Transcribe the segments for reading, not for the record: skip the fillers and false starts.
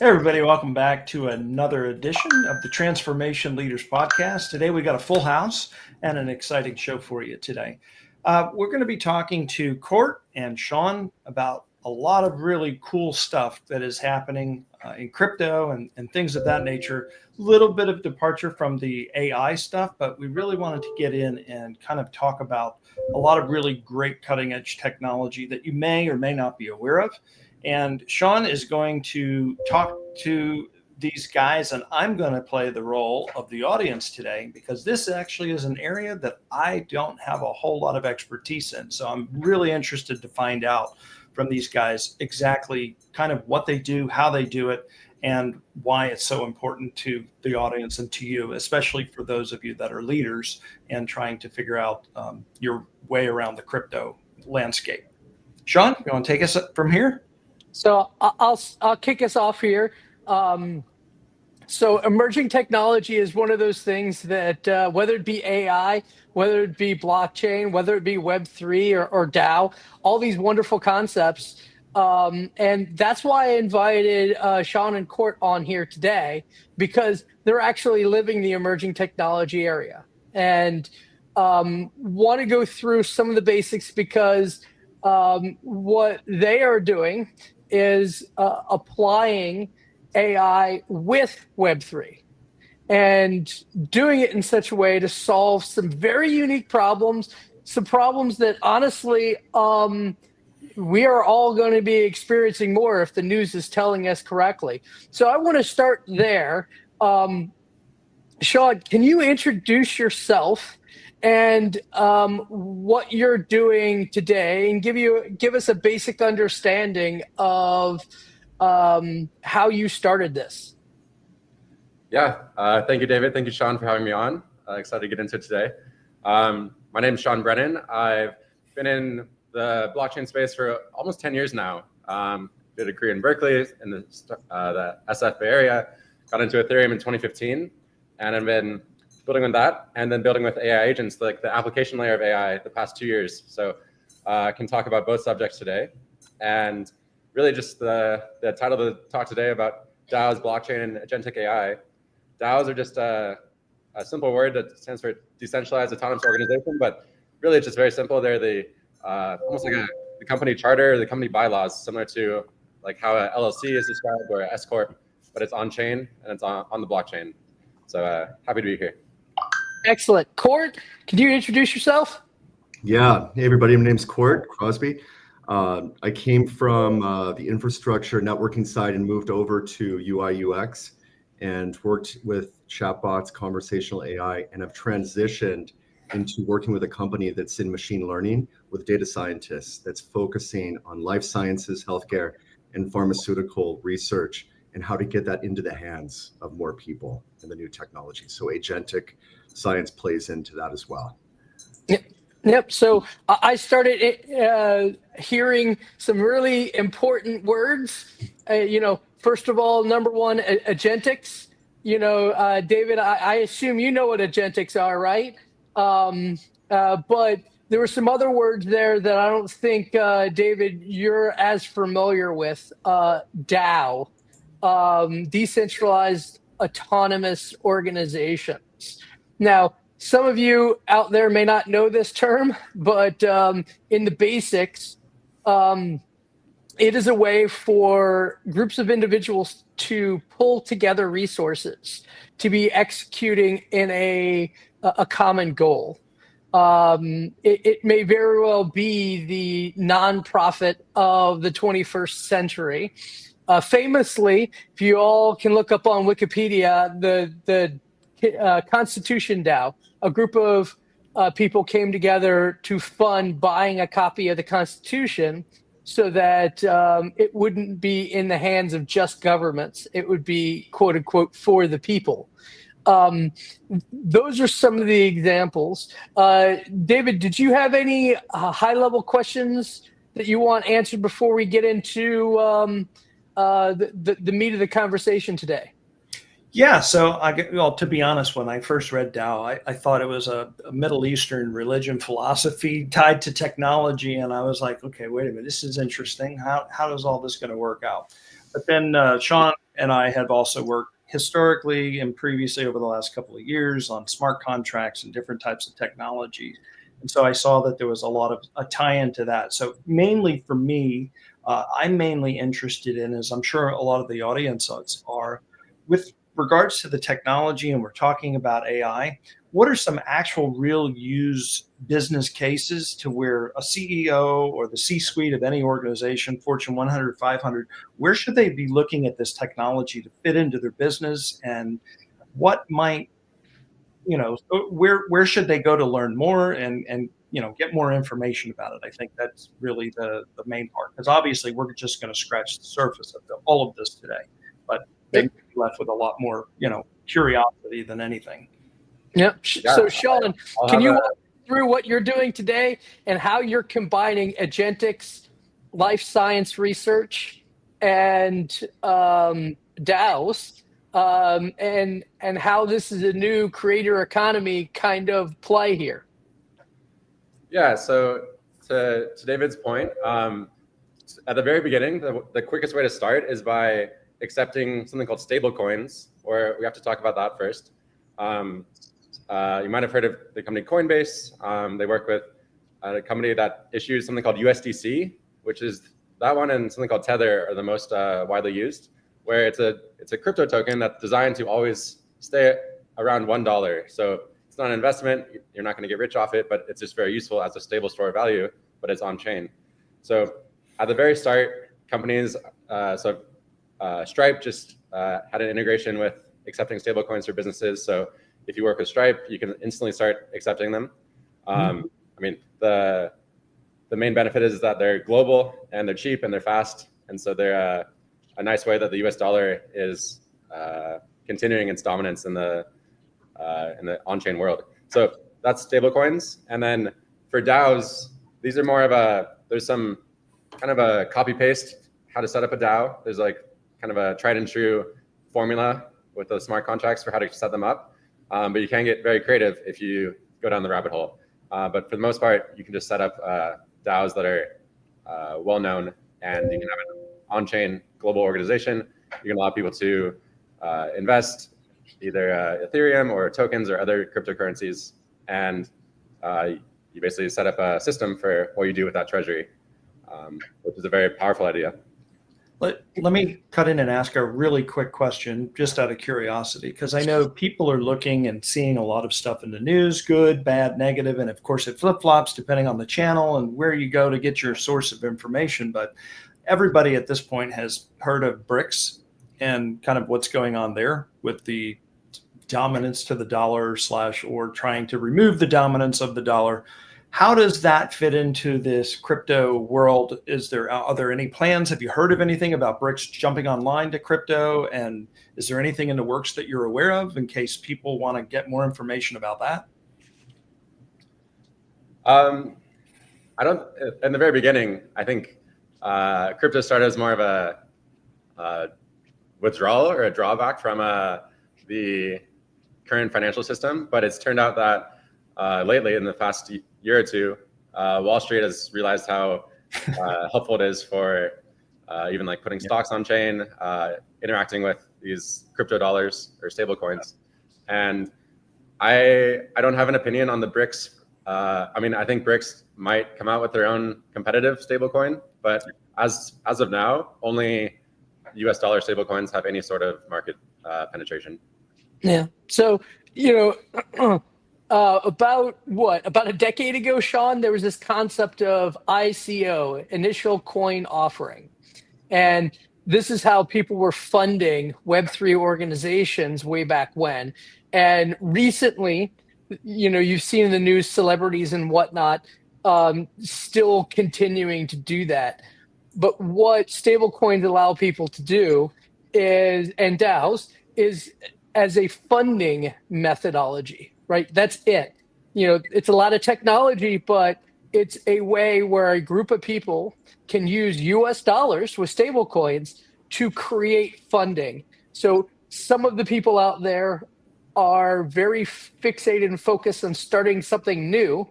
Hey everybody, welcome back to another edition of the Transformation Leaders Podcast. Today we got a full house and an exciting show for you today. We're going to be talking to Court and Sean about a lot of really cool stuff that is happening in crypto and things of that nature. A little bit of departure from the AI stuff, but we really wanted to get in and kind of talk about a lot of really great cutting edge technology that you may or may not be aware of. And Sean is going to talk to these guys, and I'm going to play the role of the audience today because this actually is an area that I don't have a whole lot of expertise in. So I'm really interested to find out from these guys exactly kind of what they do, how they do it, and why it's so important to the audience and to you, especially for those of you that are leaders and trying to figure out your way around the crypto landscape. Sean, you want to take us from here? So I'll kick us off here. So emerging technology is one of those things that whether it be AI, whether it be blockchain, whether it be Web3 or DAO, all these wonderful concepts. And that's why I invited Sean and Court on here today, because they're actually living the emerging technology area and want to go through some of the basics because what they are doing is applying AI with Web3 and doing it in such a way to solve some very unique problems, some problems that honestly we are all going to be experiencing more if the news is telling us correctly. So I want to start there. Sean, can you introduce yourself and what you're doing today, and give us a basic understanding of how you started this? Yeah, thank you, David. Thank you, Sean, for having me on. Excited to get into it today. My name is Sean Brennan. I've been in the blockchain space for almost 10 years now. Did a career in Berkeley in the SF Bay Area, got into Ethereum in 2015, and I've been building on that, and then building with AI agents, like the application layer of AI, the past 2 years. So I can talk about both subjects today. And really just the title of the talk today about DAOs, blockchain, and Agentic AI. DAOs are just a simple word that stands for Decentralized Autonomous Organization, but really it's just very simple. They're the almost like the company charter, or the company bylaws, similar to like how a LLC is described or an S Corp, but it's on chain and it's on the blockchain. So happy to be here. Excellent. Court, can you introduce yourself? Yeah. Hey, everybody. My name's Court Crosby. I came from the infrastructure networking side and moved over to UI UX and worked with chatbots, conversational AI, and have transitioned into working with a company that's in machine learning with data scientists that's focusing on life sciences, healthcare, and pharmaceutical research and how to get that into the hands of more people in the new technology. So agentic science plays into that as well. Yep. So I started hearing some really important words. First of all, number one, agentics. David, I assume you know what agentics are, right? But there were some other words there that I don't think, David, you're as familiar with. DAO, decentralized autonomous organizations. Now, some of you out there may not know this term, but in the basics, it is a way for groups of individuals to pull together resources to be executing in a common goal. It may very well be the nonprofit of the 21st century. Famously, if you all can look up on Wikipedia, the Constitution DAO, a group of people came together to fund buying a copy of the Constitution so that it wouldn't be in the hands of just governments. It would be, quote unquote, for the people. Those are some of the examples. David, did you have any high-level questions that you want answered before we get into the meat of the conversation today? Yeah, so to be honest, when I first read DAO, I thought it was a Middle Eastern religion philosophy tied to technology, and I was like, okay, wait a minute, this is interesting. How is all this going to work out? But then Sean and I have also worked historically and previously over the last couple of years on smart contracts and different types of technology. And so I saw that there was a lot of a tie-in to that. So mainly for me, I'm mainly interested in, as I'm sure a lot of the audience are, with regards to the technology, and we're talking about AI, what are some actual real use business cases to where a CEO or the C-suite of any organization, Fortune 100, 500, where should they be looking at this technology to fit into their business, and what might, where should they go to learn more and get more information about it? I think that's really the main part, because obviously we're just going to scratch the surface of all of this today, but they may be left with a lot more, curiosity than anything. Yep. Yeah, So Sean, I'll can have you a- walk through what you're doing today and how you're combining Agentic's life science research and DAOs, and how this is a new creator economy kind of play here? Yeah, so to David's point, at the very beginning, the quickest way to start is by accepting something called stable coins, or we have to talk about that first. You might have heard of the company Coinbase. They work with a company that issues something called USDC, which is that one, and something called Tether are the most widely used, where it's a crypto token that's designed to always stay around $1. So it's not an investment. You're not going to get rich off it, but it's just very useful as a stable store of value, but it's on chain. So at the very start, companies, Stripe just had an integration with accepting stable coins for businesses. So if you work with Stripe, you can instantly start accepting them. I mean, the main benefit is that they're global and they're cheap and they're fast. And so they're a nice way that the US dollar is continuing its dominance in the on-chain world. So that's stable coins. And then for DAOs, these are more of there's some kind of a copy paste how to set up a DAO. There's like kind of a tried and true formula with those smart contracts for how to set them up. But you can get very creative if you go down the rabbit hole. But for the most part, you can just set up DAOs that are well-known, and you can have an on-chain global organization. You can allow people to invest either Ethereum or tokens or other cryptocurrencies. And you basically set up a system for what you do with that treasury, which is a very powerful idea. Let me cut in and ask a really quick question, just out of curiosity, because I know people are looking and seeing a lot of stuff in the news, good, bad, negative, and of course it flip-flops depending on the channel and where you go to get your source of information. But everybody at this point has heard of BRICS and kind of what's going on there with the dominance to the dollar or trying to remove the dominance of the dollar. How does that fit into this crypto world? Are there any plans? Have you heard of anything about BRICS jumping online to crypto? And is there anything in the works that you're aware of in case people want to get more information about that? I don't. In the very beginning, I think crypto started as more of a withdrawal or a drawback from the current financial system, but it's turned out that lately, in the past year or two, Wall Street has realized how helpful it is for even like putting stocks on chain, interacting with these crypto dollars or stable coins. And I don't have an opinion on the BRICS. I mean, I think BRICS might come out with their own competitive stablecoin, but as of now, only US dollar stablecoins have any sort of market penetration. Yeah. So, about a decade ago, Sean, there was this concept of ICO, initial coin offering. And this is how people were funding Web3 organizations way back when. And recently, you've seen in the news celebrities and whatnot still continuing to do that. But what stablecoins allow people to do and DAOs is as a funding methodology, right? That's it. It's a lot of technology, but it's a way where a group of people can use US dollars with stablecoins to create funding. So some of the people out there are very fixated and focused on starting something new,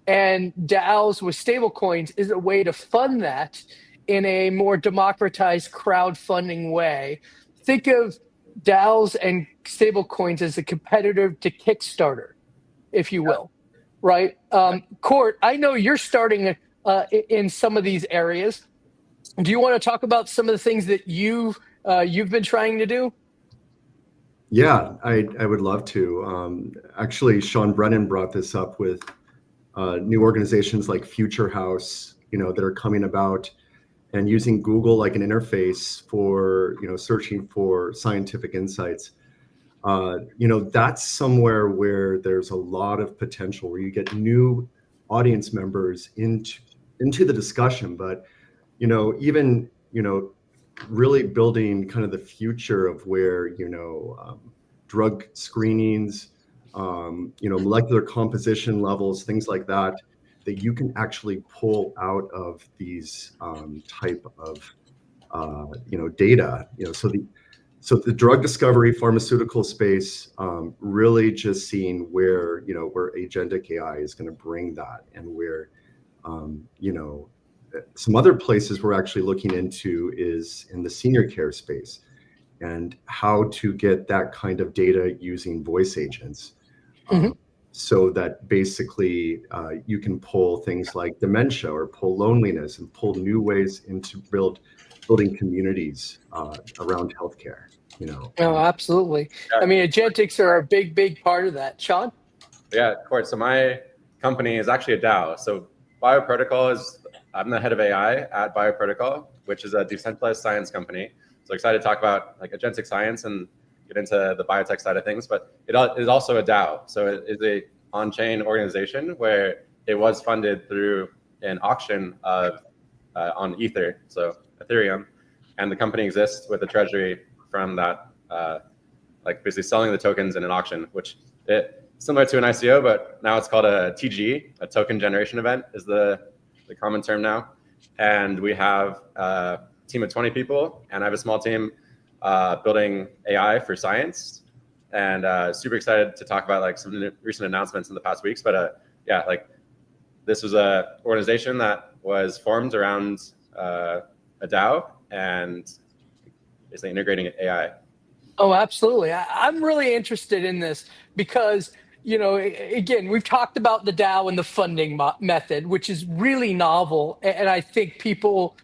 and DAOs with stablecoins is a way to fund that in a more democratized crowdfunding way think of DAOs and stable coins as a competitor to Kickstarter, if you will, right? Court, I know you're starting in some of these areas. Do you want to talk about some of the things that you've been trying to do? Yeah, I would love to. Actually, Sean Brennan brought this up with new organizations like Future House, that are coming about and using Google like an interface for, searching for scientific insights. That's somewhere where there's a lot of potential, where you get new audience members into the discussion, but even really building kind of the future of where drug screenings, molecular composition levels, things like that you can actually pull out of these type of data. So the drug discovery pharmaceutical space, really just seeing where agentic AI is going to bring that, and where some other places we're actually looking into is in the senior care space, and how to get that kind of data using voice agents. So that basically you can pull things like dementia, or pull loneliness, and pull new ways into building communities around healthcare. Oh, absolutely. I mean, agentics are a big part of that. Sean? Yeah, Court. So my company is actually a DAO. So BioProtocol I'm the head of AI at BioProtocol, which is a decentralized science company. So excited to talk about like agentic science and get into the biotech side of things, but it is also a DAO. So it is a on-chain organization where it was funded through an auction on Ether, so Ethereum, and the company exists with a treasury from that, like basically selling the tokens in an auction, which similar to an ICO, but now it's called a TG, a token generation event is the common term now. And we have a team of 20 people, and I have a small team building AI for science, and super excited to talk about like some recent announcements in the past weeks. But yeah, like this was a organization that was formed around a DAO and basically integrating AI. Oh, absolutely. I'm really interested in this because, again, we've talked about the DAO and the funding method, which is really novel. And I think people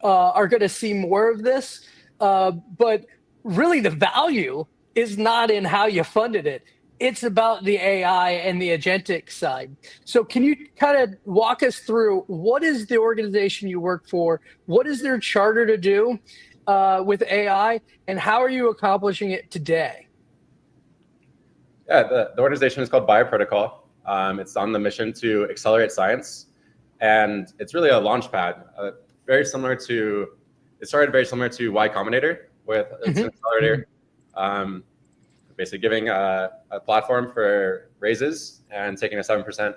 are going to see more of this. But really, the value is not in how you funded it. It's about the AI and the agentic side. So can you kind of walk us through, what is the organization you work for? What is their charter to do with AI, and how are you accomplishing it today? Yeah, the organization is called BioProtocol. It's on the mission to accelerate science, and it's really a launch pad. It started very similar to Y Combinator, with it's an accelerator, basically giving a platform for raises and taking a 7%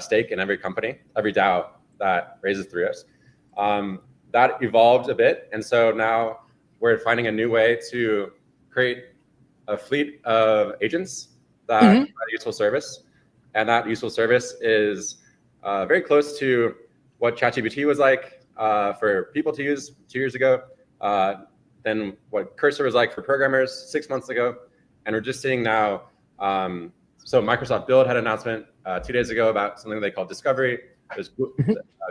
stake in every company, every DAO that raises through us. That evolved a bit, and so now we're finding a new way to create a fleet of agents that provide a useful service, and that useful service is very close to what ChatGPT was like for people to use 2 years ago, than what Cursor was like for programmers 6 months ago, and we're just seeing now. So Microsoft Build had an announcement 2 days ago about something they call Discovery.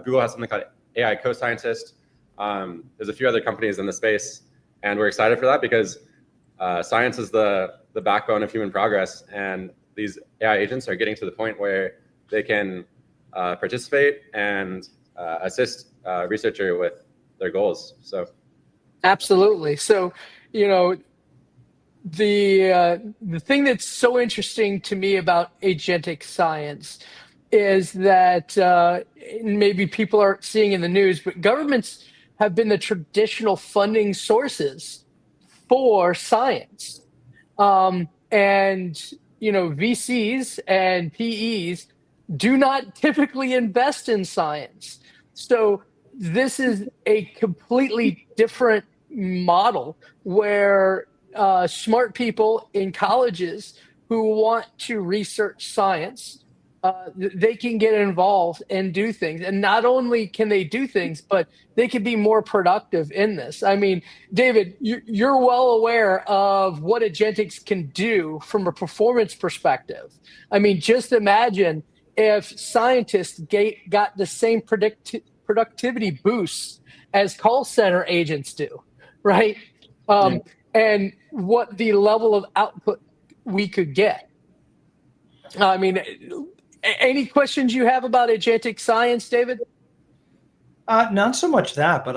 Google has something called AI Co-Scientist. There's a few other companies in the space, and we're excited for that because science is the backbone of human progress, and these AI agents are getting to the point where they can participate and assist researcher with their goals. So, absolutely. So, the thing that's so interesting to me about agentic science is that maybe people aren't seeing in the news, but governments have been the traditional funding sources for science. And, VCs and PEs do not typically invest in science. So this is a completely different model where smart people in colleges who want to research science they can get involved and do things. And not only can they do things, but they can be more productive in this. I mean, David, you're well aware of what Agentics can do from a performance perspective. I mean, just imagine if scientists got the same productivity boosts as call center agents do, right? And what the level of output we could get. I mean, any questions you have about agentic science, David? Not so much that, but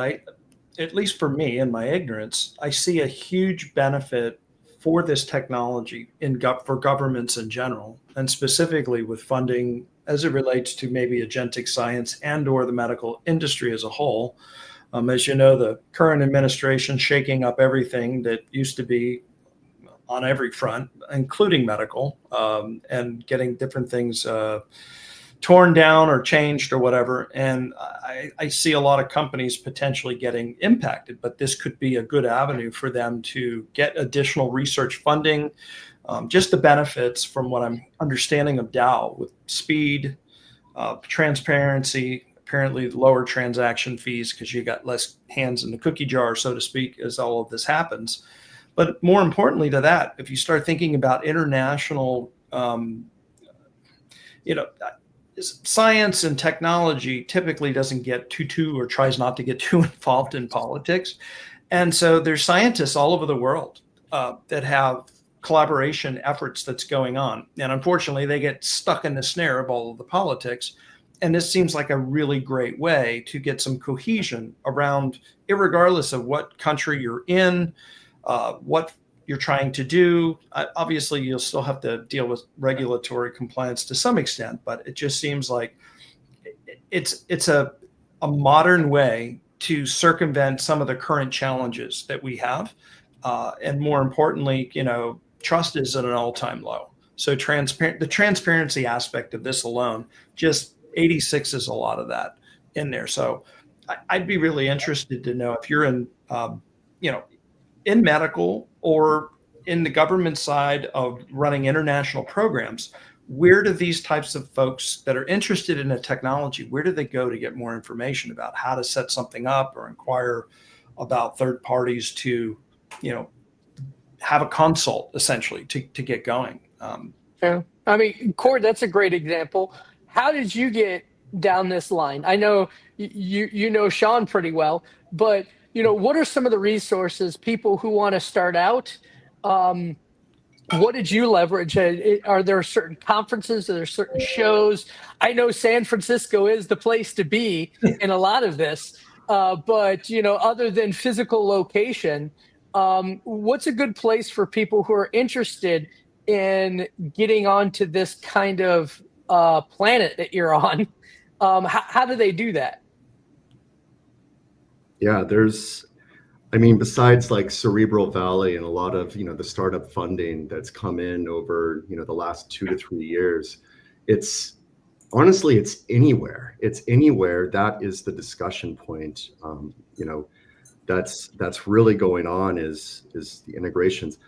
at least for me in my ignorance, I see a huge benefit for this technology for governments in general, and specifically with funding as it relates to maybe agentic science and or the medical industry as a whole. As you know, the current administration shaking up everything that used to be on every front, including medical, and getting different things torn down or changed or whatever. And I see a lot of companies potentially getting impacted, but this could be a good avenue for them to get additional research funding. Just the benefits from what I'm understanding of DAO with speed, transparency, apparently lower transaction fees because you got less hands in the cookie jar, so to speak, as all of this happens. But more importantly to that, if you start thinking about international, science and technology typically doesn't get too or tries not to get too involved in politics. And so there's scientists all over the world that have collaboration efforts that's going on. And unfortunately, they get stuck in the snare of all of the politics. And this seems like a really great way to get some cohesion around, irregardless of what country you're in, what you're trying to do. Obviously, you'll still have to deal with regulatory compliance to some extent, but it just seems like it's a modern way to circumvent some of the current challenges that we have. And more importantly, trust is at an all-time low. So the transparency aspect of this alone, just 86 is a lot of that in there. So I'd be really interested to know if you're in, in medical or in the government side of running international programs, where do these types of folks that are interested in a technology, where do they go to get more information about how to set something up or inquire about third parties to, have a consult essentially to get going? Yeah. I mean, Cord, that's a great example. How did you get down this line? I know you know Sean pretty well, but what are some of the resources people who want to start out? What did you leverage? Are there certain conferences? Are there certain shows? I know San Francisco is the place to be in a lot of this, but other than physical location, what's a good place for people who are interested in getting onto this kind of planet that you're on? How do they do that? Yeah, besides like Cerebral Valley and a lot of, the startup funding that's come in over, the last 2 to 3 years, it's anywhere. It's anywhere. That is the discussion point. That's really going on is the integrations.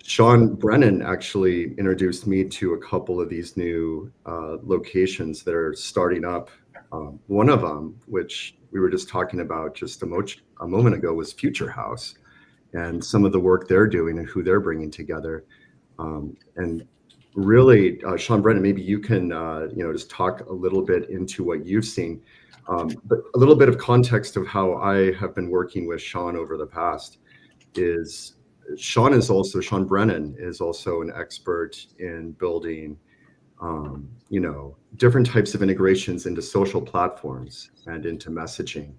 Sean Brennan actually introduced me to a couple of these new locations that are starting up. One of them, which we were just talking about just a moment ago, was Future House, and some of the work they're doing and who they're bringing together. And really, Sean Brennan, maybe you can just talk a little bit into what you've seen, but a little bit of context of how I have been working with Sean over the past is Sean Brennan is also an expert in building different types of integrations into social platforms and into messaging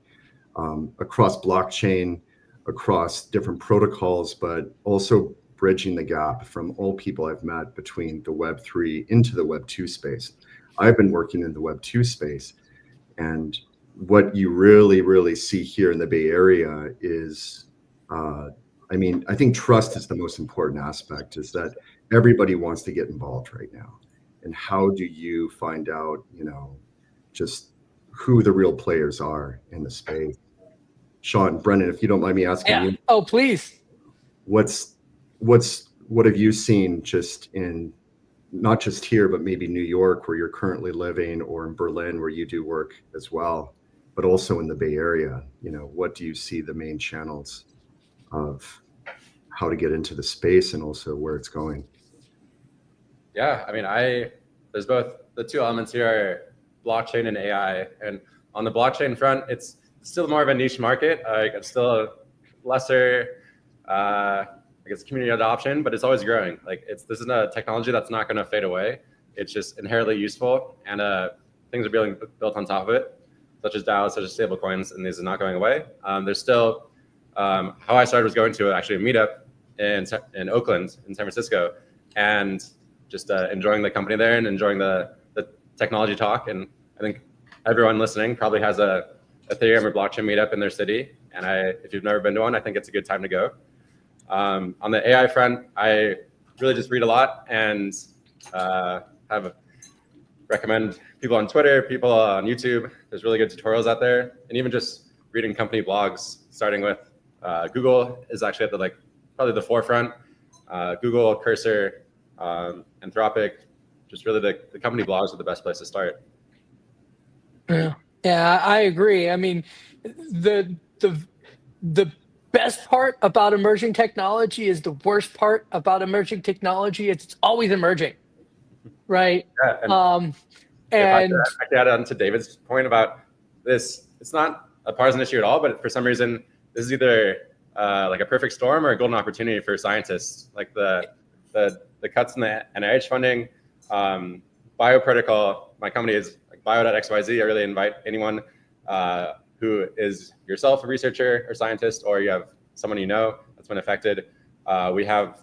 across blockchain, across different protocols, but also bridging the gap from all people I've met between the Web3 into the Web2 space. I've been working in the Web2 space, and what you really, really see here in the Bay Area is, I think trust is the most important aspect, is that everybody wants to get involved right now. And how do you find out, just who the real players are in the space? Sean Brennan, if you don't mind me asking you. Oh, please. What have you seen just in not just here, but maybe New York, where you're currently living, or in Berlin, where you do work as well, but also in the Bay Area. What do you see the main channels of how to get into the space and also where it's going? Yeah, I mean, there's both the two elements here are blockchain and AI. And on the blockchain front, it's still more of a niche market. It's still a lesser, I guess, community adoption, but it's always growing. This isn't a technology that's not going to fade away. It's just inherently useful, and things are being built on top of it, such as DAOs, such as stablecoins, and these are not going away. There's still, how I started was going to actually a meetup in Oakland, in San Francisco, and just enjoying the company there and enjoying the technology talk. And I think everyone listening probably has a Ethereum or blockchain meetup in their city. And if you've never been to one, I think it's a good time to go. On the AI front, I really just read a lot and recommend people on Twitter, people on YouTube. There's really good tutorials out there, and even just reading company blogs, starting with Google is actually at probably the forefront. Google, Cursor, Anthropic, just really the company blogs are the best place to start. Yeah, I agree. I mean, the best part about emerging technology is the worst part about emerging technology. It's always emerging, right? Yeah, and if I could add on to David's point about this, it's not a partisan issue at all, but for some reason, this is either like a perfect storm or a golden opportunity for scientists. Like the cuts in the NIH funding, BioProtocol, my company is bio.xyz. I really invite anyone who is yourself a researcher or scientist, or you have someone you know that's been affected. We have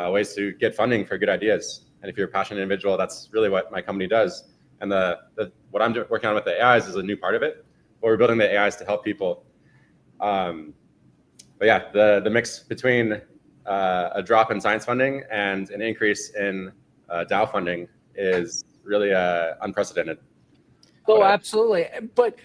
ways to get funding for good ideas. And if you're a passionate individual, that's really what my company does. And what I'm working on with the AIs is a new part of it. But we're building the AIs to help people. But yeah, the mix between a drop in science funding and an increase in DAO funding is really unprecedented. Oh, absolutely. But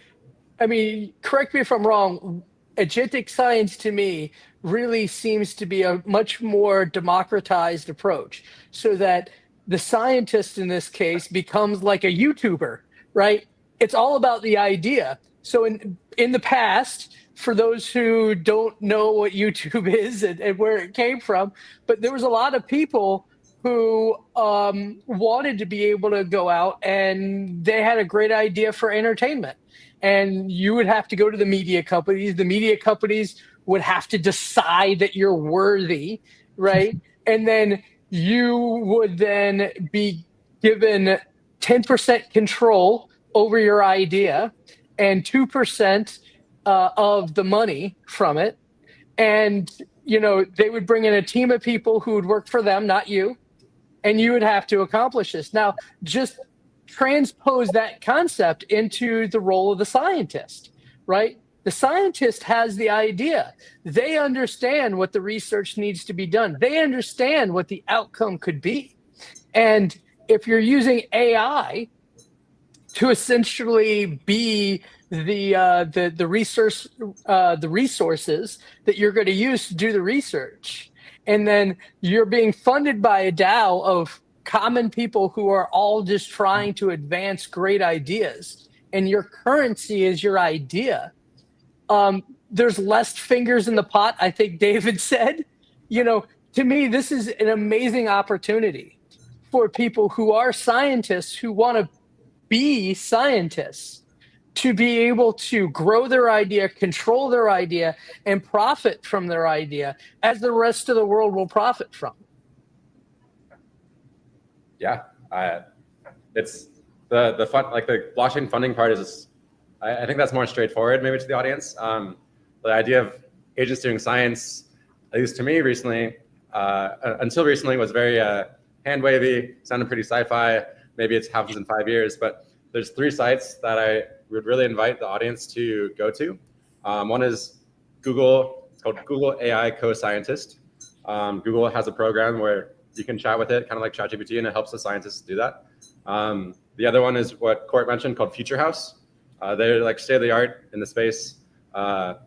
I mean, correct me if I'm wrong, agentic science to me really seems to be a much more democratized approach, so that the scientist in this case becomes like a YouTuber, right? It's all about the idea. So in the past, for those who don't know what YouTube is and where it came from, but there was a lot of people who wanted to be able to go out and they had a great idea for entertainment. And you would have to go to the media companies. The media companies would have to decide that you're worthy, right? And then you would then be given 10% control over your idea and 2% of the money from it. And, they would bring in a team of people who would work for them, not you. And you would have to accomplish this. Now, just transpose that concept into the role of the scientist, right? The scientist has the idea. They understand what the research needs to be done. They understand what the outcome could be. And if you're using AI to essentially be the resources that you're going to use to do the research, and then you're being funded by a DAO of common people who are all just trying to advance great ideas, and your currency is your idea, there's less fingers in the pot, I think David said. To me, this is an amazing opportunity for people who are scientists, who want to be scientists, to be able to grow their idea, control their idea, and profit from their idea, as the rest of the world will profit from. Yeah, it's the fun, like the blockchain funding part is, I think that's more straightforward maybe to the audience. The idea of agents doing science, at least to me recently, until recently, was very hand wavy, sounded pretty sci-fi. Maybe it happens in 5 years, but there's 3 sites that I would really invite the audience to go to. One is Google. It's called Google AI Co-Scientist. Google has a program where you can chat with it, kind of like ChatGPT, and it helps the scientists do that. The other one is what Court mentioned, called Future House. They're like state of the art in the space. A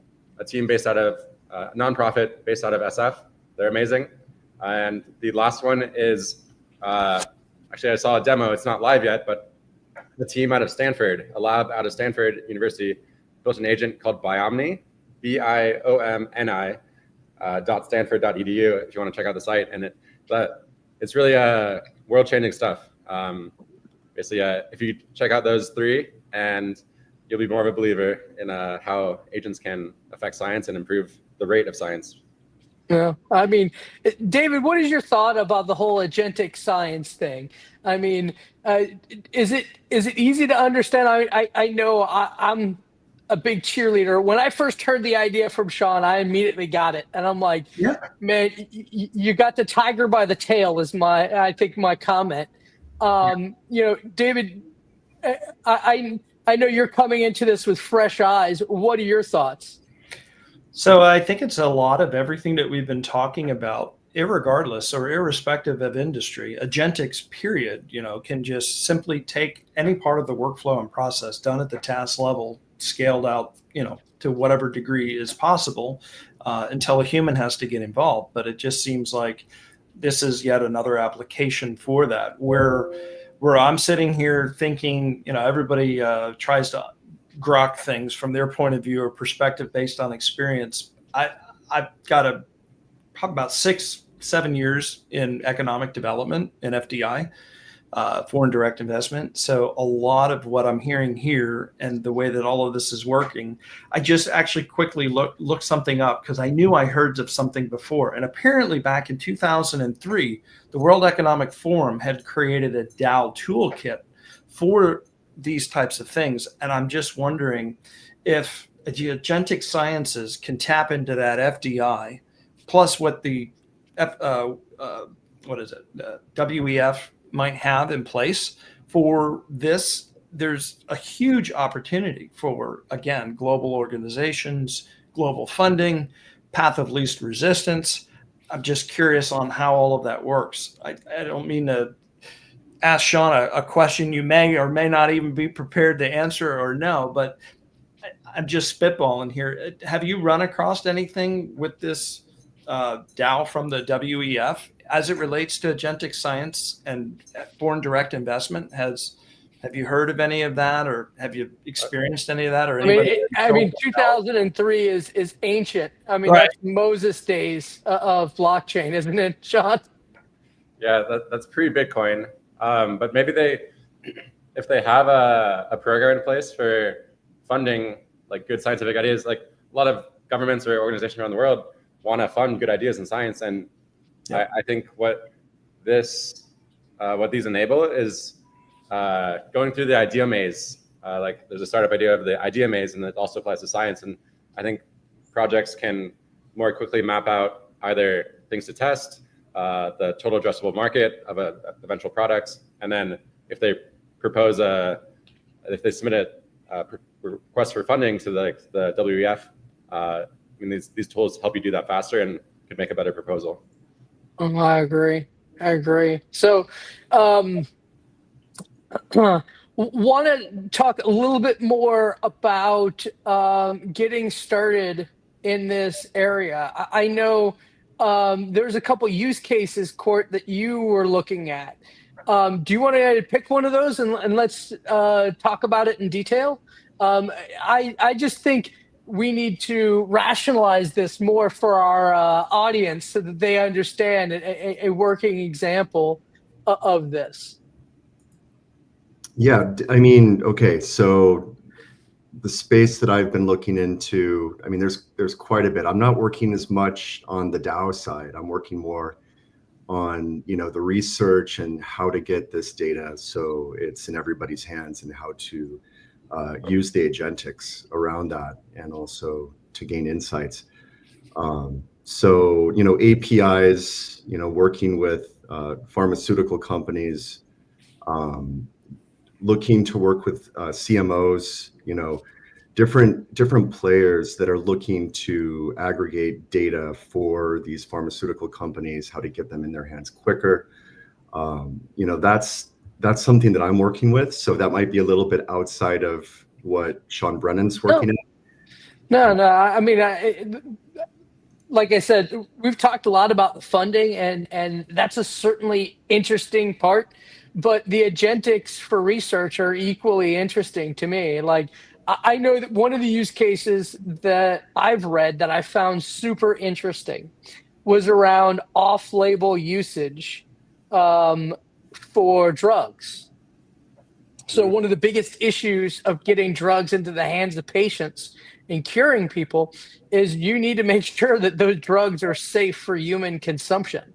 team based out of a nonprofit based out of SF. They're amazing. And the last one is actually, I saw a demo. It's not live yet, but the team out of Stanford, a lab out of Stanford University, built an agent called Biomni, BIOMNI, .stanford.edu if you want to check out the site. And it's really world-changing stuff. Basically, if you check out those three, and you'll be more of a believer in how agents can affect science and improve the rate of science. Yeah, I mean, David, what is your thought about the whole agentic science thing? I mean, is it easy to understand? I know I'm a big cheerleader. When I first heard the idea from Sean, I immediately got it, and I'm like, Yeah. man, you got the tiger by the tail is I think my comment. David, I know you're coming into this with fresh eyes. What are your thoughts? So I think it's a lot of everything that we've been talking about, irregardless or irrespective of industry. Agentics, period, can just simply take any part of the workflow and process done at the task level, scaled out, to whatever degree is possible, until a human has to get involved. But it just seems like this is yet another application for that, where I'm sitting here thinking, everybody tries to grok things from their point of view or perspective based on experience. I've got probably about 6-7 years in economic development in FDI, foreign direct investment. So a lot of what I'm hearing here and the way that all of this is working, I just actually quickly looked something up because I knew I heard of something before. And apparently back in 2003, the World Economic Forum had created a DAO toolkit for these types of things. And I'm just wondering if the agentic sciences can tap into that FDI, plus what the WEF might have in place for this. There's a huge opportunity for, again, global organizations, global funding, path of least resistance. I'm just curious on how all of that works. I don't mean to ask Sean a question you may or may not even be prepared to answer or no, but I'm just spitballing here. Have you run across anything with this DAO from the WEF as it relates to agentic science and foreign direct investment? Have you heard of any of that, or have you experienced any of that? Or I mean, 2003 is ancient. I mean, right. That's Moses days of blockchain, isn't it, Sean? Yeah, that's pre-Bitcoin. But maybe if they have a program in place for funding like good scientific ideas, like a lot of governments or organizations around the world want to fund good ideas in science. And yeah. I think what these enable is going through the idea maze. Like there's a startup idea of the idea maze, and it also applies to science. And I think projects can more quickly map out either things to test, the total addressable market of eventual products, and then if they submit a request for funding to the WEF, I mean, these tools help you do that faster and can make a better proposal. Oh, I agree. So, want to talk a little bit more about getting started in this area. I know there's a couple use cases, Court, that you were looking at. Do you want to pick one of those and let's talk about it in detail? I just think we need to rationalize this more for our audience so that they understand a working example of this. Yeah, I mean, okay, so the space that I've been looking into, I mean, there's quite a bit. I'm not working as much on the DAO side. I'm working more on, the research and how to get this data so it's in everybody's hands, and how to use the agentics around that, and also to gain insights. So, APIs, working with pharmaceutical companies, looking to work with CMOs, different players that are looking to aggregate data for these pharmaceutical companies, how to get them in their hands quicker. That's something that I'm working with. So that might be a little bit outside of what Sean Brennan's working in. No. I mean, like I said, we've talked a lot about the funding, and that's a certainly interesting part. But the agentics for research are equally interesting to me. Like I know that one of the use cases that I've read that I found super interesting was around off-label usage for drugs. So one of the biggest issues of getting drugs into the hands of patients and curing people is you need to make sure that those drugs are safe for human consumption.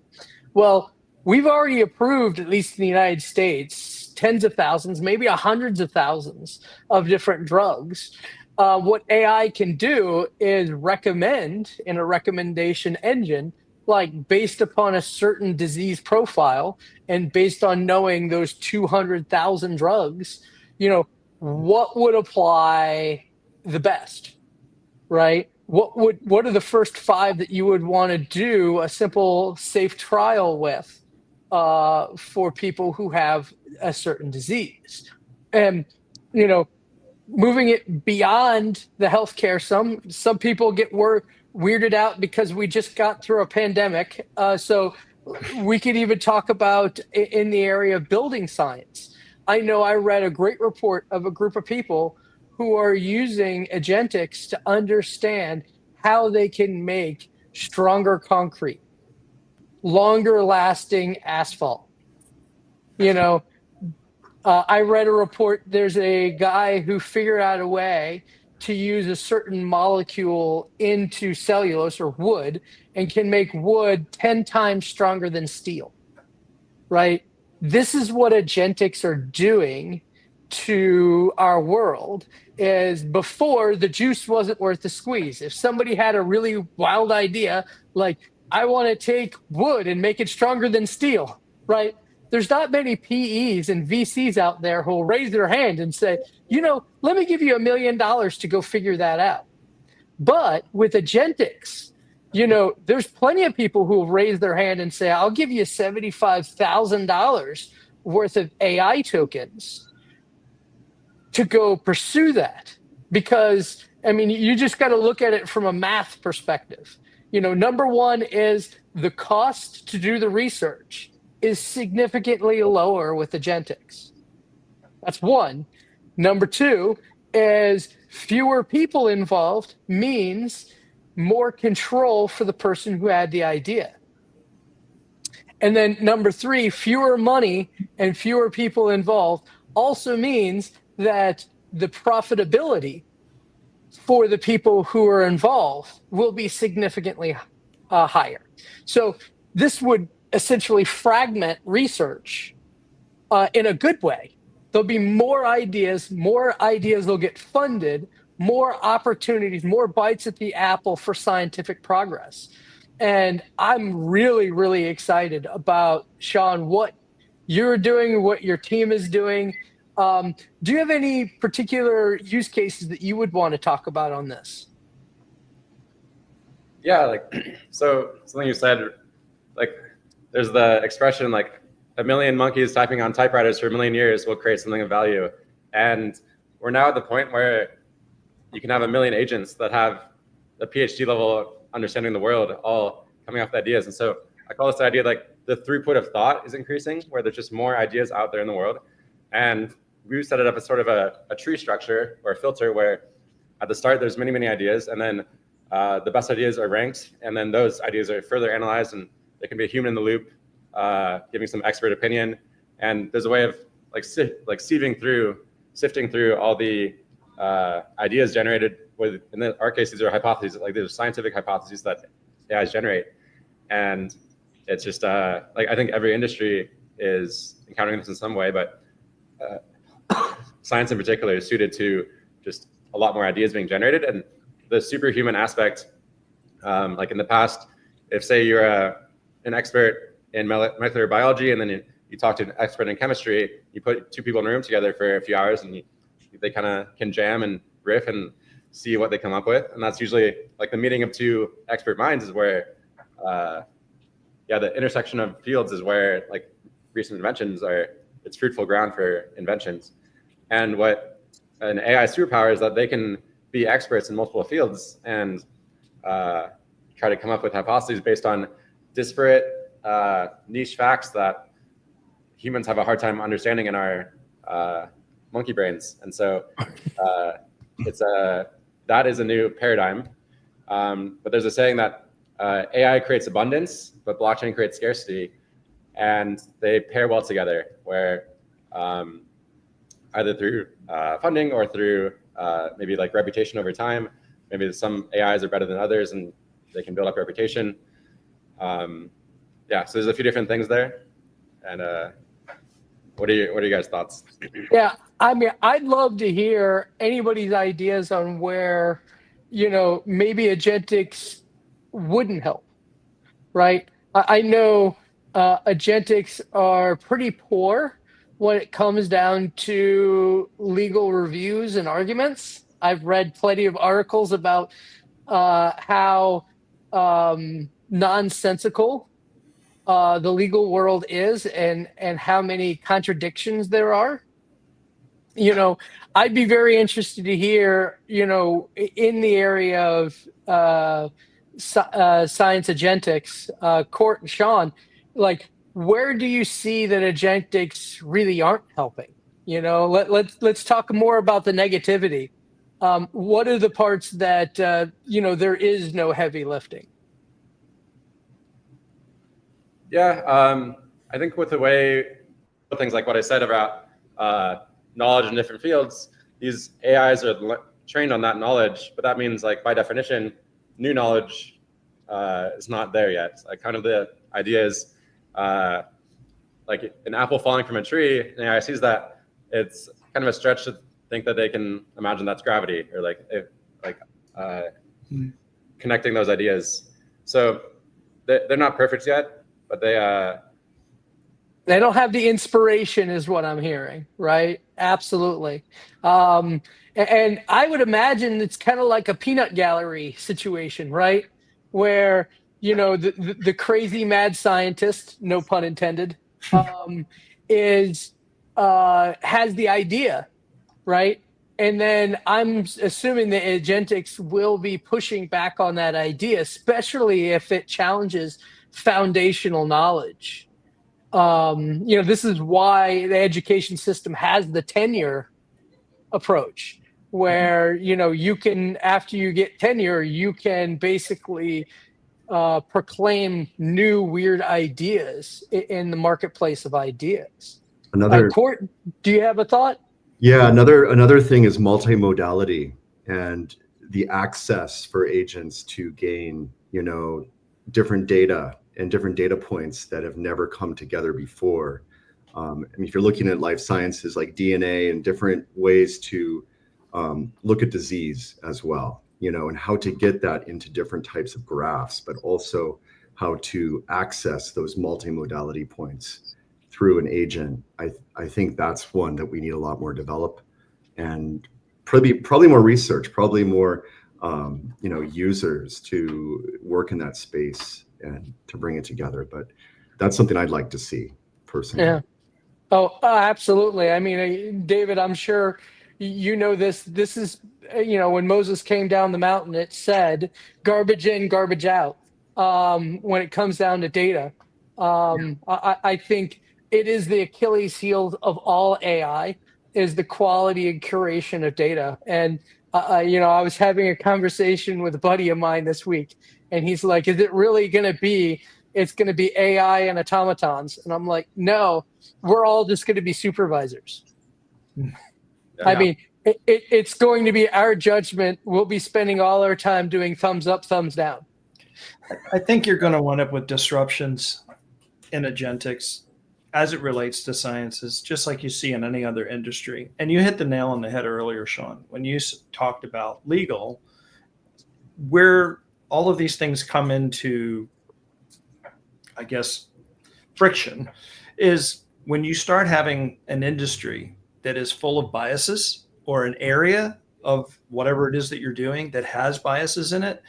Well, we've already approved, at least in the United States, tens of thousands, maybe hundreds of thousands of different drugs. What AI can do is recommend in a recommendation engine, like based upon a certain disease profile and based on knowing those 200,000 drugs, what would apply the best, right? What are the first 5 that you would want to do a simple safe trial with for people who have a certain disease? And moving it beyond the healthcare, some people get weirded out because we just got through a pandemic. So we could even talk about in the area of building science. I know I read a great report of a group of people who are using Agentics to understand how they can make stronger concrete, longer lasting asphalt. I read a report, there's a guy who figured out a way to use a certain molecule into cellulose or wood and can make wood 10 times stronger than steel, right? This is what Agentics are doing to our world. Is before, the juice wasn't worth the squeeze. If somebody had a really wild idea, like, I want to take wood and make it stronger than steel, right? There's not many PEs and VCs out there who will raise their hand and say, let me give you $1 million to go figure that out. But with Agentics, there's plenty of people who will raise their hand and say, I'll give you $75,000 worth of AI tokens to go pursue that. Because, you just got to look at it from a math perspective. Number one is the cost to do the research is significantly lower with Agentics. That's one. Number two is fewer people involved means more control for the person who had the idea. And then number three, fewer money and fewer people involved also means that the profitability for the people who are involved will be significantly higher. So this would essentially fragment research in a good way. There'll be more ideas will get funded, more opportunities, more bites at the apple for scientific progress. And I'm really, really excited about, Sean, what you're doing, what your team is doing. Do you have any particular use cases that you would want to talk about on this? Yeah, so something you said, there's the expression, 1 million monkeys typing on typewriters for 1 million years will create something of value. And we're now at the point where you can have 1 million agents that have a PhD level understanding the world, all coming off the ideas. And so I call this idea the throughput of thought is increasing, where there's just more ideas out there in the world. And we set it up as sort of a tree structure or a filter where at the start there's many, many ideas, and then the best ideas are ranked, and then those ideas are further analyzed, and there can be a human in the loop giving some expert opinion. And there's a way of sifting through all the ideas generated with, in our case, these are hypotheses, these are scientific hypotheses that AIs generate. And it's just, I think every industry is encountering this in some way, but science in particular is suited to just a lot more ideas being generated. And the superhuman aspect, in the past, if say you're an expert in molecular biology and then you talk to an expert in chemistry, you put 2 people in a room together for a few hours and they kind of can jam and riff and see what they come up with. And that's usually the meeting of 2 expert minds is where, the intersection of fields is where recent inventions it's fruitful ground for inventions. And what an AI superpower is that they can be experts in multiple fields. And try to come up with hypotheses based on disparate niche facts that humans have a hard time understanding in our monkey brains. And so that is a new paradigm. But there's a saying that AI creates abundance, but blockchain creates scarcity. And they pair well together, where either through funding or through maybe like reputation over time, maybe some AIs are better than others and they can build up reputation. Yeah, so there's a few different things there. And what are your guys' thoughts? Yeah, I mean, I'd love to hear anybody's ideas on where, maybe Agentics wouldn't help, right? I know Agentics are pretty poor when it comes down to legal reviews and arguments. I've read plenty of articles about how nonsensical the legal world is and how many contradictions there are. I'd be very interested to hear, in the area of science agentics, Court and Sean, like, where do you see that agentics really aren't helping? Let's talk more about the negativity. What are the parts that there is no heavy lifting? Yeah, I think with the way things like what I said about knowledge in different fields, these AIs are trained on that knowledge, but that means, like, by definition, new knowledge is not there yet. Like, kind of the idea is like an apple falling from a tree, and AI sees that, it's kind of a stretch to think that they can imagine that's gravity, or connecting those ideas. So they're not perfect yet, but they don't have the inspiration, is what I'm hearing, right? Absolutely. And I would imagine it's kind of like a peanut gallery situation, right? Where, the crazy mad scientist, no pun intended, has the idea, right? And then I'm assuming the Agentics will be pushing back on that idea, especially if it challenges foundational knowledge. This is why the education system has the tenure approach, where, you can, after you get tenure, you can basically proclaim new weird ideas in the marketplace of ideas. Court, do you have a thought? Yeah, another thing is multimodality and the access for agents to gain, different data and different data points that have never come together before. I mean, if you're looking at life sciences like DNA and different ways to look at disease as well, and how to get that into different types of graphs, but also how to access those multimodality points through an agent. I think that's one that we need a lot more develop, and probably more research, probably more users to work in that space and to bring it together. But that's something I'd like to see personally. Yeah. Oh, absolutely. I mean, David, I'm sure this. This is, when Moses came down the mountain, it said garbage in, garbage out. When it comes down to data, I think it is the Achilles heel of all AI, is the quality and curation of data. And I was having a conversation with a buddy of mine this week, and he's like, "Is it really going to be? It's going to be AI and automatons?" And I'm like, "No, we're all just going to be supervisors." Yeah. I mean, it's going to be our judgment. We'll be spending all our time doing thumbs up, thumbs down. I think you're going to wind up with disruptions in agentics as it relates to sciences, just like you see in any other industry. And you hit the nail on the head earlier, Sean, when you talked about legal, where all of these things come into, I guess, friction, is when you start having an industry that is full of biases, or an area of whatever it is that you're doing that has biases in it.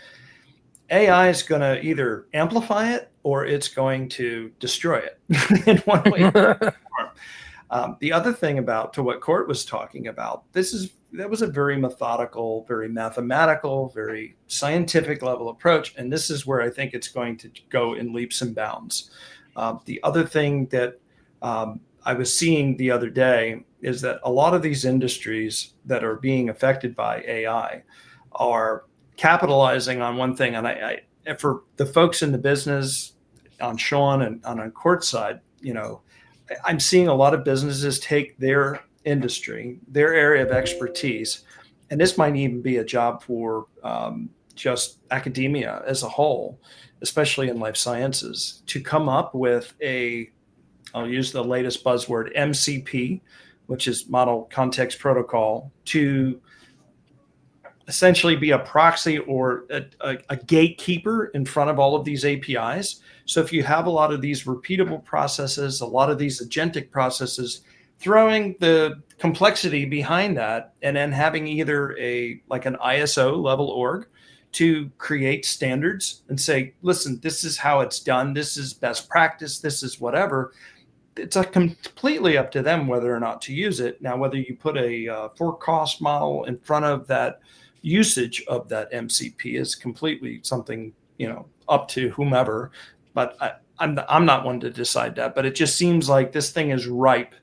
AI is going to either amplify it or it's going to destroy it in one way. The other thing about to what Court was talking about, that was a very methodical, very mathematical, very scientific level approach. And this is where I think it's going to go in leaps and bounds. The other thing that I was seeing the other day is that a lot of these industries that are being affected by AI are capitalizing on one thing. And I for the folks in the business, on Sean and on Court's side, I'm seeing a lot of businesses take their industry, their area of expertise, and this might even be a job for just academia as a whole, especially in life sciences, to come up with I'll use the latest buzzword, MCP, which is Model Context Protocol, to essentially be a proxy or a gatekeeper in front of all of these APIs. So if you have a lot of these repeatable processes, a lot of these agentic processes, throwing the complexity behind that, and then having either an ISO level org to create standards and say, listen, this is how it's done. This is best practice. This is whatever. It's completely up to them whether or not to use it. Now, whether you put a for-cost model in front of that usage of that MCP is completely something, up to whomever. But I'm not one to decide that. But it just seems like this thing is ripe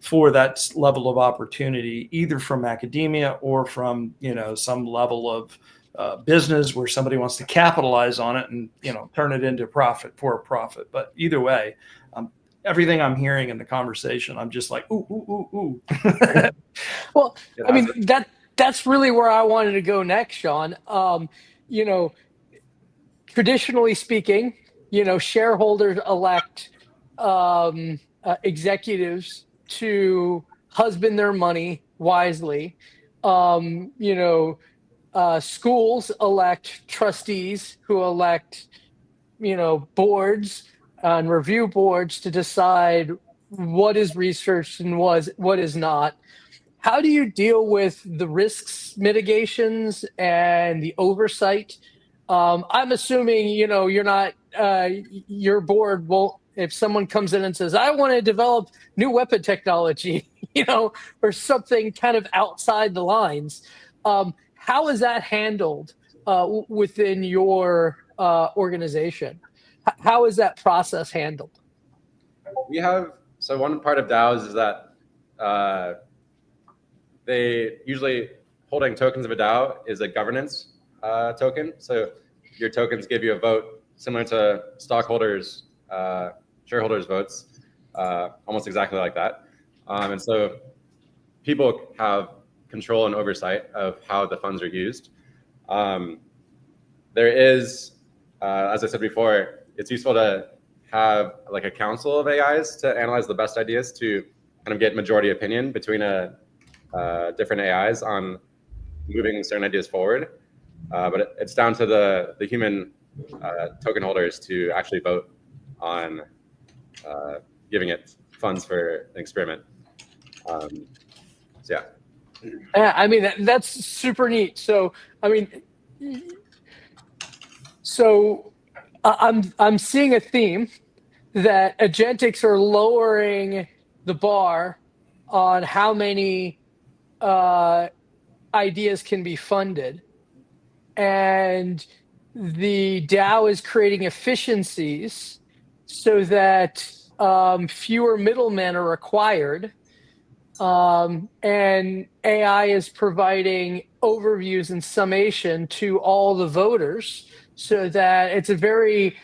for that level of opportunity, either from academia or from, some level of business where somebody wants to capitalize on it and, turn it into profit. But either way, everything I'm hearing in the conversation, I'm just like, ooh, ooh, ooh, ooh. Well, I mean, that's really where I wanted to go next, Sean. Traditionally speaking, shareholders elect executives to husband their money wisely. Schools elect trustees who elect, boards and review boards to decide what is researched and what is not. How do you deal with the risks mitigations and the oversight? I'm assuming, you're not, your board won't, if someone comes in and says, I want to develop new weapon technology, or something kind of outside the lines. How is that handled within your organization? How is that process handled? So one part of DAOs is that they usually holding tokens of a DAO is a governance token. So your tokens give you a vote similar to stockholders, shareholders votes, almost exactly like that. And so people have control and oversight of how the funds are used. There is, as I said before, it's useful to have like a council of AIs to analyze the best ideas to kind of get majority opinion between different AIs on moving certain ideas forward. But it's down to the human token holders to actually vote on giving it funds for an experiment. So yeah. Yeah, I mean, that's super neat. So, I mean, I'm seeing a theme that agentics are lowering the bar on how many ideas can be funded, and the DAO is creating efficiencies so that fewer middlemen are required. And AI is providing overviews and summation to all the voters so that it's a very,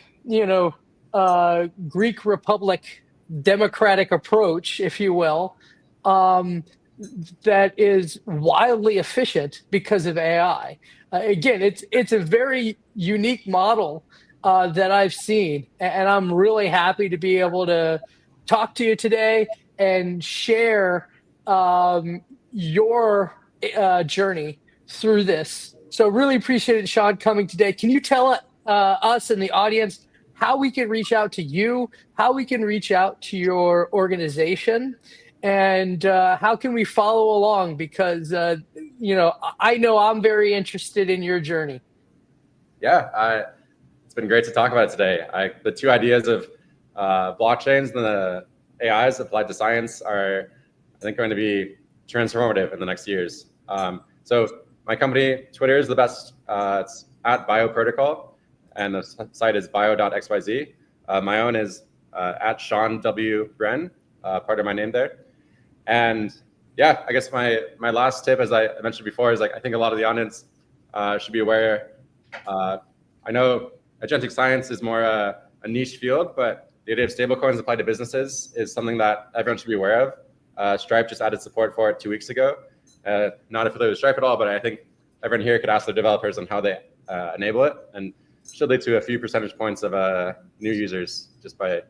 Greek Republic democratic approach, if you will, that is wildly efficient because of AI. Again, it's a very unique model that I've seen, and I'm really happy to be able to talk to you today and share your journey through this. So really appreciate it, Sean, coming today. Can you tell us and the audience how we can reach out to you, how we can reach out to your organization, and how can we follow along? Because, I know I'm very interested in your journey. Yeah, it's been great to talk about it today. The two ideas of blockchains and the AIs applied to science are, I think, going to be transformative in the next years. So my company, Twitter, is the best. It's at BioProtocol, and the site is bio.xyz. My own is at Sean W. Bren, part of my name there. And yeah, I guess my last tip, as I mentioned before, is like I think a lot of the audience should be aware. I know agentic science is more a niche field, but the idea of stablecoins applied to businesses is something that everyone should be aware of. Stripe just added support for it 2 weeks ago. Not affiliated with Stripe at all, but I think everyone here could ask their developers on how they enable it, and should lead to a few percentage points of new users just by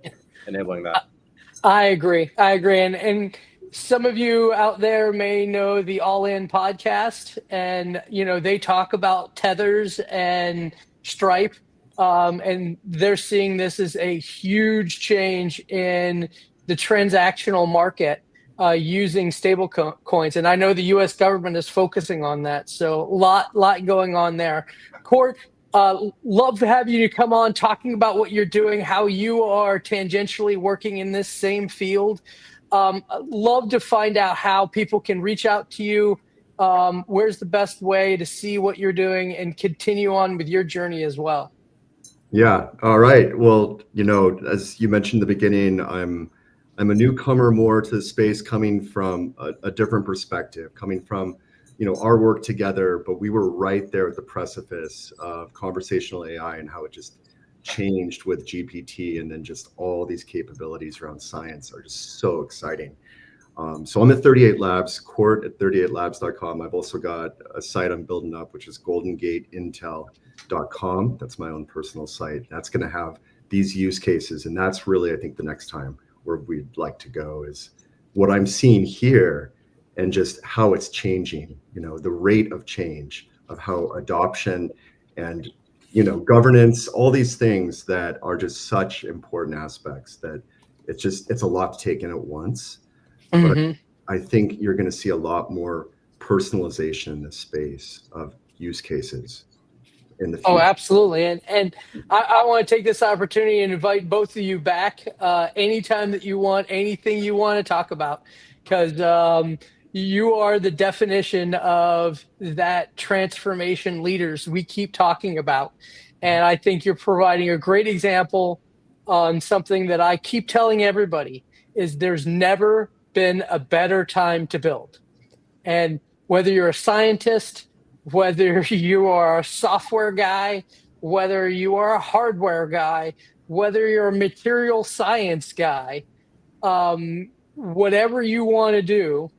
enabling that. I agree. And some of you out there may know the All In podcast, and they talk about tethers and Stripe, and they're seeing this as a huge change in the transactional market using stable coins. And I know the U.S. government is focusing on that, so lot going on there. Court, love to have you to come on talking about what you're doing, how you are tangentially working in this same field. Love to find out how people can reach out to you. Where's the best way to see what you're doing and continue on with your journey as well? Yeah. All right. Well, as you mentioned in the beginning, I'm a newcomer more to the space, coming from a different perspective, coming from our work together, but we were right there at the precipice of conversational AI and how it just changed with GPT, and then just all these capabilities around science are just so exciting. So I'm at 38 Labs, Court at 38labs.com. I've also got a site I'm building up, which is goldengateintel.com. That's my own personal site. That's going to have these use cases, and that's really, I think, the next time where we'd like to go, is what I'm seeing here and just how it's changing, the rate of change of how adoption and, governance, all these things that are just such important aspects that it's a lot to take in at once. Mm-hmm. But I think you're going to see a lot more personalization in this space of use cases in the future. Oh, absolutely. And I want to take this opportunity and invite both of you back anytime that you want, anything you want to talk about, because you are the definition of that transformation leaders we keep talking about. And I think you're providing a great example on something that I keep telling everybody is there's never been a better time to build. And whether you're a scientist, whether you are a software guy, whether you are a hardware guy, whether you're a material science guy, whatever you want to do,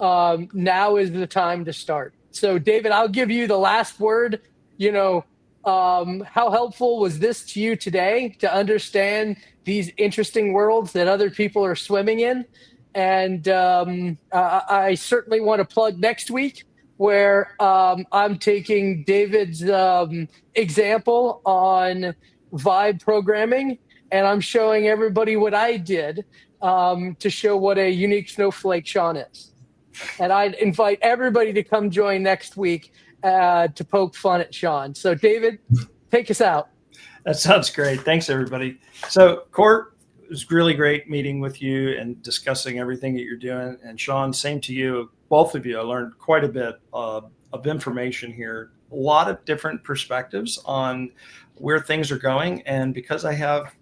now is the time to start. So, David, I'll give you the last word. How helpful was this to you today to understand these interesting worlds that other people are swimming in? And I certainly want to plug next week, where I'm taking David's example on vibe programming, and I'm showing everybody what I did to show what a unique snowflake Sean is. And I'd invite everybody to come join next week to poke fun at Sean. So, David, take us out. That sounds great. Thanks, everybody. So, Court, it was really great meeting with you and discussing everything that you're doing. And Sean, same to you. Both of you, I learned quite a bit of information here. A lot of different perspectives on where things are going. And because I have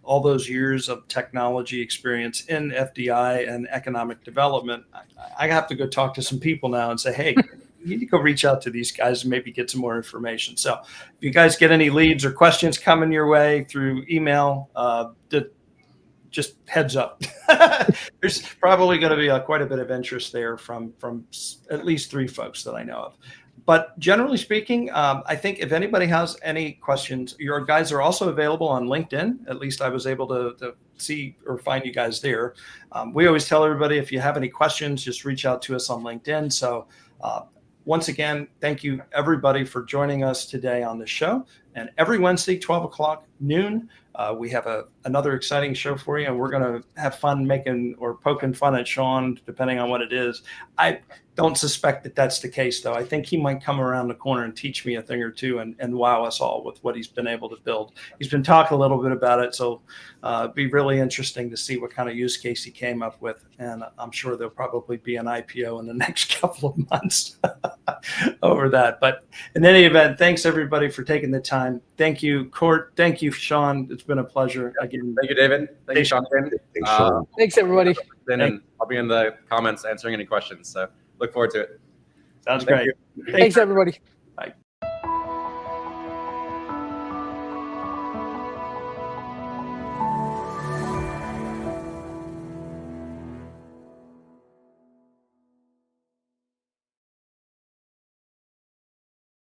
all those years of technology experience in FDI and economic development, I have to go talk to some people now and say, hey, you need to go reach out to these guys and maybe get some more information. So if you guys get any leads or questions coming your way through email, just heads up. There's probably going to be quite a bit of interest there from at least 3 folks that I know of. But generally speaking, I think if anybody has any questions, your guys are also available on LinkedIn. At least I was able to see or find you guys there. We always tell everybody, if you have any questions, just reach out to us on LinkedIn. So once again, thank you everybody for joining us today on the show. And every Wednesday, 12 o'clock noon, we have a another exciting show for you, and we're going to have fun making or poking fun at Sean, depending on what it is. I don't suspect that that's the case, though. I think he might come around the corner and teach me a thing or two and wow us all with what he's been able to build. He's been talking a little bit about it, so it'd be really interesting to see what kind of use case he came up with. And I'm sure there'll probably be an IPO in the next couple of months over that. But in any event, thanks everybody for taking the time. Thank you, Court. Thank you, Sean. It's been a pleasure again. Thank you, David. Thank you, Sean. Thanks, Sean. Thanks, everybody. And I'll be in the comments answering any questions. So look forward to it. Sounds Thank great. you. Thanks, everybody.